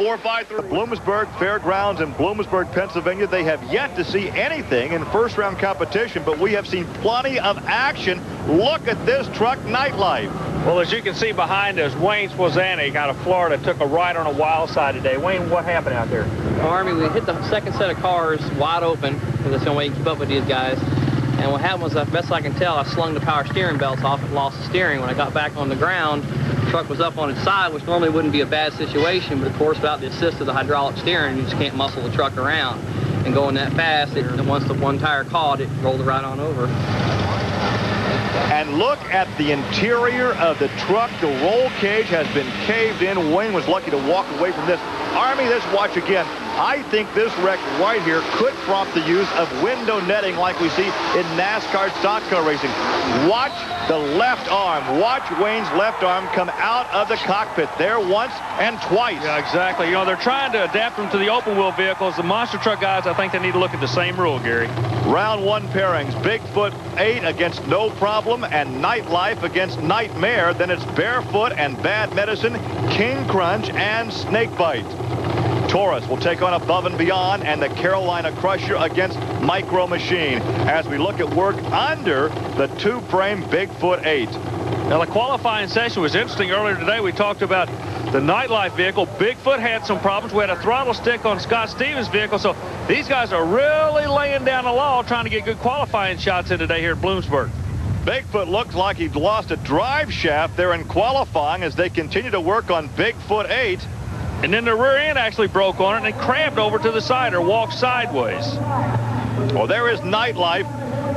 4-5-3. The Bloomsburg Fairgrounds in Bloomsburg, Pennsylvania. They have yet to see anything in first-round competition, but we have seen plenty of action. Look at this truck nightlife. Well, as you can see behind us, Wayne Swazanic out of Florida took a ride on a wild side today. Wayne, what happened out there? Army, we hit the second set of cars wide open, because that's the only way you can keep up with these guys. And what happened was, as best I can tell, I slung the power steering belts off and lost the steering. When I got back on the ground, the truck was up on its side, which normally wouldn't be a bad situation, but of course, without the assist of the hydraulic steering, you just can't muscle the truck around. And going that fast, once the one tire caught, it rolled right on over. And look at the interior of the truck. The roll cage has been caved in. Wayne was lucky to walk away from this. Army, let's watch again. I think this wreck right here could prompt the use of window netting like we see in NASCAR stock car racing. Watch the left arm. Watch Wayne's left arm come out of the cockpit there once and twice. Yeah, exactly. You know, they're trying to adapt them to the open wheel vehicles. The monster truck guys, I think they need to look at the same rule, Gary. Round one pairings. Bigfoot 8 against No Problem and Nightlife against Nightmare. Then it's Barefoot and Bad Medicine, King Crunch, and Snakebite. Taurus will take on Above and Beyond and the Carolina Crusher against Micro Machine as we look at work under the two-frame Bigfoot 8. Now, the qualifying session was interesting. Earlier today, we talked about the Nightlife vehicle. Bigfoot had some problems. We had a throttle stick on Scott Stevens' vehicle, so these guys are really laying down the law trying to get good qualifying shots in today here at Bloomsburg. Bigfoot looks like he lost a drive shaft there in qualifying as they continue to work on Bigfoot 8. And then the rear end actually broke on it and it crabbed over to the side or walked sideways. Well, there is Nightlife.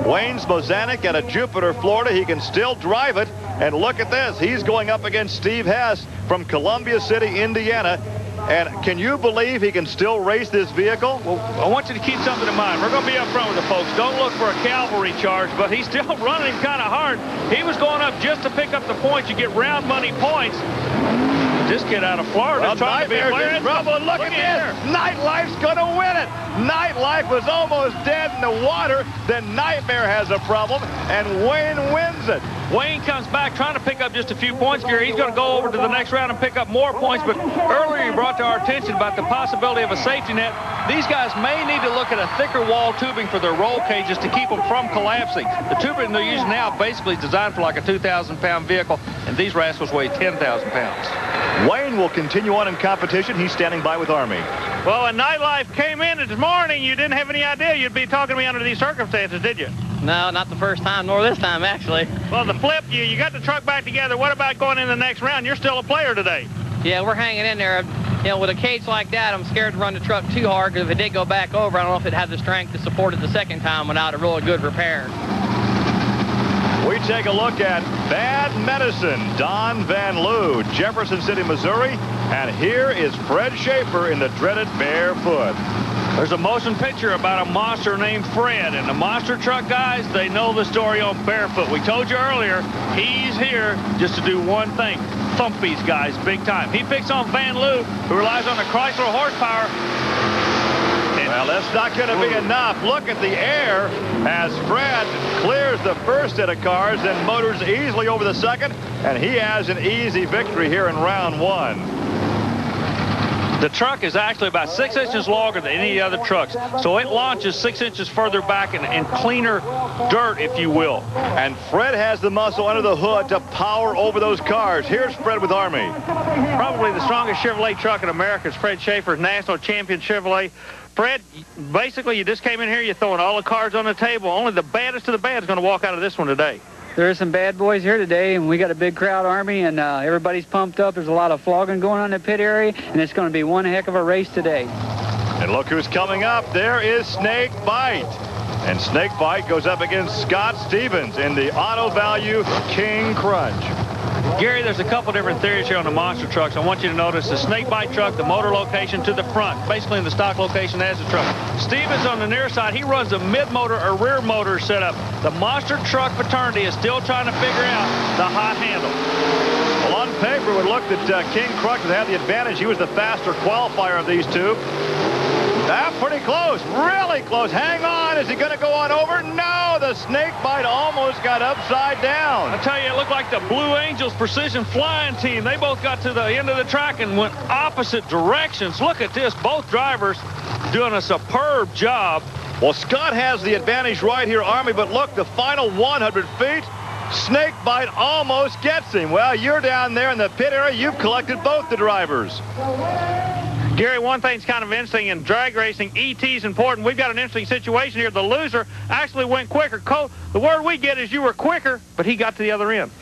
Wayne Swazanic out of Jupiter, Florida. He can still drive it. And look at this. He's going up against Steve Hess from Columbia City, Indiana. And can you believe he can still race this vehicle? Well, I want you to keep something in mind. We're going to be up front with the folks. Don't look for a cavalry charge, but he's still running him kind of hard. He was going up just to pick up the points. You get round money points. This kid out of Florida well, trying to be in trouble. Look at this. Nightlife's going to win it. Nightlife was almost dead in the water. Then Nightmare has a problem, and Wayne wins it. Wayne comes back trying to pick up just a few points here. He's going to go over to the next round and pick up more points. But earlier he brought to our attention about the possibility of a safety net. These guys may need to look at a thicker wall tubing for their roll cages to keep them from collapsing. The tubing they're using now basically is designed for like a 2,000-pound vehicle, and these rascals weigh 10,000 pounds. Wayne will continue on in competition. He's standing by with Army. Well, when Nightlife came in this morning, you didn't have any idea you'd be talking to me under these circumstances, did you? No, not the first time, nor this time, actually. Well, the flip, you got the truck back together. What about going in the next round? You're still a player today. Yeah, we're hanging in there. You know, with a cage like that, I'm scared to run the truck too hard, because if it did go back over, I don't know if it had the strength to support it the second time without a really good repair. We take a look at Bad Medicine, Don Van Loo, Jefferson City, Missouri. And here is Fred Schaefer in the dreaded Barefoot. There's a motion picture about a monster named Fred, and the monster truck guys, they know the story on Barefoot. We told you earlier, he's here just to do one thing, thump these guys big time. He picks on Van Loo, who relies on the Chrysler horsepower. Well, that's not going to be enough. Look at the air as Fred clears the first set of cars, then motors easily over the second, and he has an easy victory here in round one. The truck is actually about 6 inches longer than any other trucks, so it launches 6 inches further back in cleaner dirt, if you will. And Fred has the muscle under the hood to power over those cars. Here's Fred with Army. Probably the strongest Chevrolet truck in America is Fred Schaefer's National Champion Chevrolet. Fred, basically, you just came in here, you're throwing all the cards on the table. Only the baddest of the bad is going to walk out of this one today. There's some bad boys here today, and we got a big crowd, Army, and everybody's pumped up. There's a lot of flogging going on in the pit area, and it's going to be one heck of a race today. And look who's coming up. There is Snakebite. And Snakebite goes up against Scott Stevens in the Auto Value King Crunch. Gary, there's a couple different theories here on the monster trucks. I want you to notice the Snakebite truck, the motor location to the front, basically in the stock location as the truck. Stevens on the near side, he runs a mid-motor or rear motor setup. The monster truck fraternity is still trying to figure out the hot handle. Well, on paper, it would look that King Crunch had the advantage. He was the faster qualifier of these two. Pretty close, really close. Hang on, is he going to go on over? No, the snake bite almost got upside down. I tell you, it looked like the Blue Angels Precision Flying Team. They both got to the end of the track and went opposite directions. Look at this, both drivers doing a superb job. Well, Scott has the advantage right here, Army, but look, the final 100 feet, snake bite almost gets him. Well, you're down there in the pit area. You've collected both the drivers. Gary, one thing's kind of interesting in drag racing, ET's important. We've got an interesting situation here. The loser actually went quicker. Cole, the word we get is you were quicker, but he got to the other end.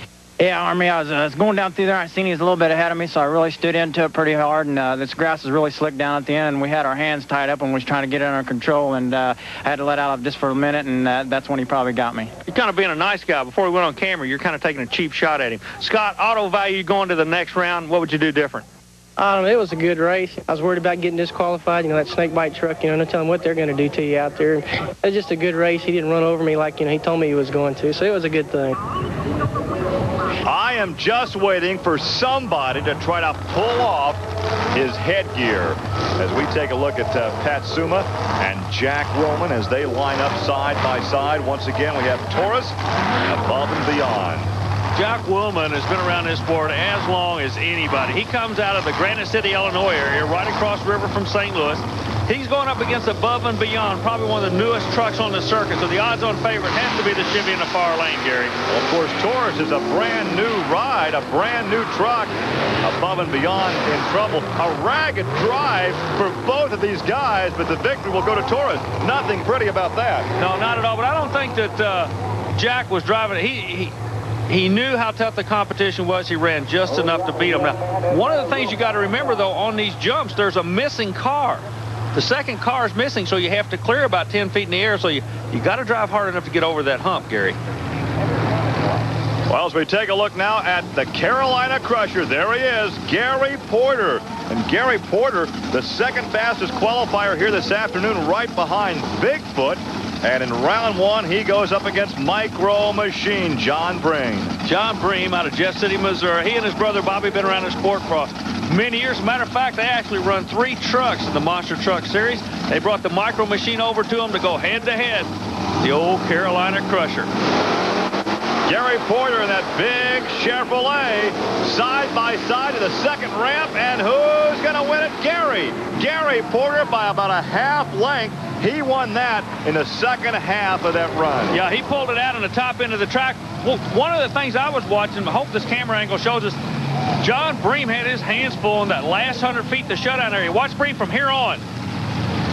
Yeah, Army, I was going down through there. I seen he was a little bit ahead of me, so I really stood into it pretty hard, and this grass is really slick down at the end, and we had our hands tied up and we was trying to get it under control, and I had to let out just for a minute, and that's when he probably got me. You're kind of being a nice guy. Before we went on camera, you're kind of taking a cheap shot at him. Scott, auto value going to the next round, what would you do different? It was a good race. I was worried about getting disqualified. That snake bite truck, no telling what they're going to do to you out there. It was just a good race. He didn't run over me like, he told me he was going to. So it was a good thing. I am just waiting for somebody to try to pull off his headgear as we take a look at Pat Suma and Jack Wilman as they line up side by side. Once again, we have Taurus above and beyond. Jack Wilman has been around this sport as long as anybody. He comes out of the Granite City, Illinois area, right across the river from St. Louis. He's going up against Above and Beyond, probably one of the newest trucks on the circuit. So the odds-on favorite has to be the Chevy in the far lane, Gary. Well, of course, Taurus is a brand-new ride, a brand-new truck. Above and Beyond in trouble. A ragged drive for both of these guys, but the victory will go to Taurus. Nothing pretty about that. No, not at all. But I don't think that Jack was driving. He knew how tough the competition was. He ran just enough to beat him. Now, one of the things you got to remember, though, on these jumps, there's a missing car. The second car is missing, so you have to clear about 10 feet in the air. So you got to drive hard enough to get over that hump, Gary. Well, as we take a look now at the Carolina Crusher, there he is, Gary Porter. And Gary Porter, the second fastest qualifier here this afternoon, right behind Bigfoot. And in round one, he goes up against Micro Machine, John Bream. John Bream out of Jeff City, Missouri. He and his brother Bobby been around the sport for many years. As a matter of fact, they actually run 3 trucks in the Monster Truck Series. They brought the Micro Machine over to them to go head-to-head. The old Carolina Crusher. Gary Porter in that big Chevrolet, side by side to the second ramp, and who's going to win it? Gary Porter by about a half length. He won that in the second half of that run. Yeah, he pulled it out on the top end of the track. Well, one of the things I was watching, I hope this camera angle shows us, John Bream had his hands full in that last 100 feet, the shutdown area. Watch Bream from here on.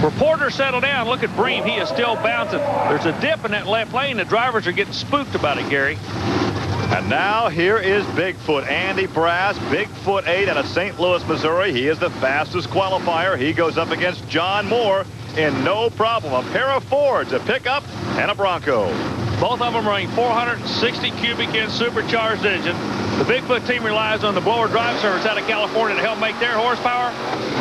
Reporter settle down. Look at Bream. He is still bouncing. There's a dip in that left lane. The drivers are getting spooked about it, Gary. And now here is Bigfoot, Andy Brass, Bigfoot 8 out of St. Louis, Missouri. He is the fastest qualifier. He goes up against John Moore in no problem. A pair of Fords, a pickup, and a Bronco. Both of them running 460 cubic inch supercharged engine. The Bigfoot team relies on the blower drive service out of California to help make their horsepower.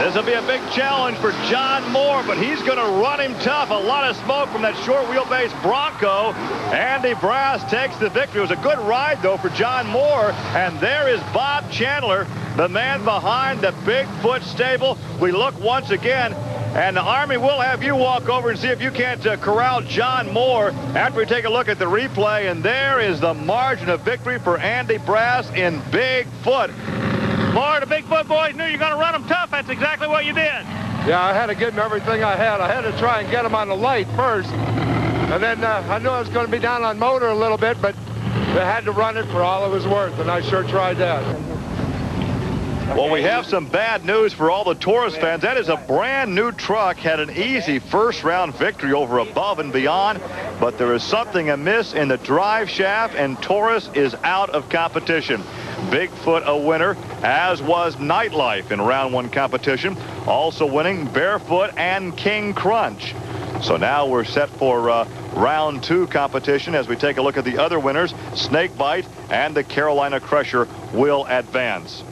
This will be a big challenge for John Moore, but he's going to run him tough. A lot of smoke from that short wheelbase Bronco. Andy Brass takes the victory. It was a good ride, though, for John Moore. And there is Bob Chandler, the man behind the Bigfoot stable. We look once again, and the Army will have you walk over and see if you can't corral John Moore after we take a look at the replay. And there is the margin of victory for Andy Brass in Bigfoot. Moore, the Bigfoot boys knew you're going to run them tough. That's exactly what you did. Yeah, I had to give him everything I had. I had to try and get him on the light first. And then I knew I was going to be down on motor a little bit, but they had to run it for all it was worth, and I sure tried that. Well, we have some bad news for all the Taurus fans. That is a brand new truck, had an easy first round victory over Above and Beyond, but there is something amiss in the drive shaft, and Taurus is out of competition. Bigfoot a winner, as was Nightlife in round one competition, also winning Barefoot and King Crunch. So now we're set for round two competition as we take a look at the other winners. Snakebite and the Carolina Crusher will advance.